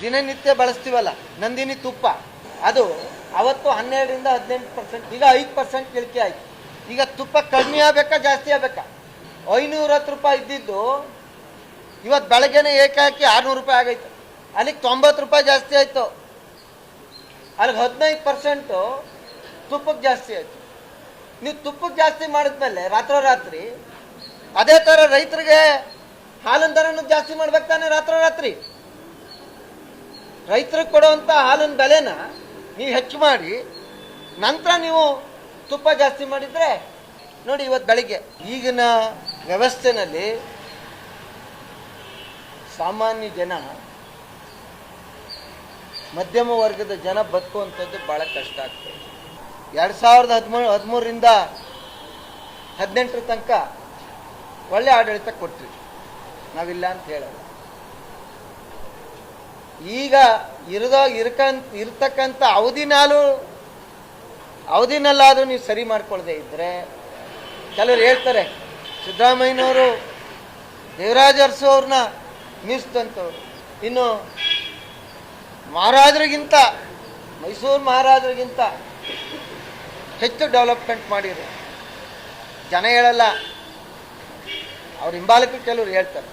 ದಿನನಿತ್ಯ ಬಳಸ್ತೀವಲ್ಲ ನಂದಿನಿ ತುಪ್ಪ, ಅದು ಅವತ್ತು 12ರಿಂದ 18%, ಈಗ 5% ಇಳಿಕೆ ಆಯ್ತು. ಈಗ ತುಪ್ಪ ಕಡಿಮೆ ಆಗಬೇಕಾ ಜಾಸ್ತಿ ಆಗಬೇಕಾ? 510 ರೂಪಾಯಿ ಇದ್ದಿದ್ದು ಇವತ್ತು ಬೆಳಗ್ಗೆನೆ ಏಕಾಕಿ 600 ರೂಪಾಯಿ ಆಗೈತೆ. ಅಲ್ಲಿಗೆ 90 ರೂಪಾಯಿ ಜಾಸ್ತಿ ಆಯಿತು. ಅಲ್ಲಿಗೆ 15% ತುಪ್ಪಕ್ಕೆ ಜಾಸ್ತಿ ಆಯಿತು. ನೀವು ತುಪ್ಪಕ್ಕೆ ಜಾಸ್ತಿ ಮಾಡಿದ್ಮೇಲೆ ರಾತ್ರೋರಾತ್ರಿ ಅದೇ ಥರ ರೈತರಿಗೆ ಹಾಲಿನ ದರನೂ ಜಾಸ್ತಿ ಮಾಡ್ಬೇಕು ತಾನೆ. ರಾತ್ರೋರಾತ್ರಿ ರೈತರಿಗೆ ಕೊಡುವಂಥ ಹಾಲಿನ ಬೆಲೆನ ನೀವು ಹೆಚ್ಚು ಮಾಡಿ ನಂತರ ನೀವು ತುಪ್ಪ ಜಾಸ್ತಿ ಮಾಡಿದರೆ ನೋಡಿ ಇವತ್ತು ಬೆಳಿಗ್ಗೆ ಈಗಿನ ವ್ಯವಸ್ಥೆನಲ್ಲಿ ಸಾಮಾನ್ಯ ಜನ, ಮಧ್ಯಮ ವರ್ಗದ ಜನ ಬದುಕುವಂಥದ್ದು ಭಾಳ ಕಷ್ಟ ಆಗ್ತದೆ. 2013ರಿಂದ 18 ತನಕ ಒಳ್ಳೆ ಆಡಳಿತ ಕೊಟ್ರಿ, ನಾವಿಲ್ಲ ಅಂತ ಹೇಳಲ್ಲ. ಈಗ ಇರ್ತಕ್ಕಂಥ ಅವಧಿನಲ್ಲಾದರೂ ನೀವು ಸರಿ ಮಾಡ್ಕೊಳ್ಳದೆ ಇದ್ದರೆ, ಕೆಲವರು ಹೇಳ್ತಾರೆ ಸಿದ್ದರಾಮಯ್ಯನವರು ದೇವರಾಜ ಅರಸು ಅವ್ರನ್ನ ಮೀರಿಸಿದಂಥವ್ರು, ಇನ್ನು ಮಹಾರಾಜರಿಗಿಂತ ಮೈಸೂರು ಮಹಾರಾಜರಿಗಿಂತ ಹೆಚ್ಚು ಡೆವಲಪ್ಮೆಂಟ್ ಮಾಡಿದ್ರು. ಜನ ಹೇಳಲ್ಲ, ಅವ್ರ ಹಿಂಬಾಲಕರು ಕೆಲವರು ಹೇಳ್ತಾರೆ.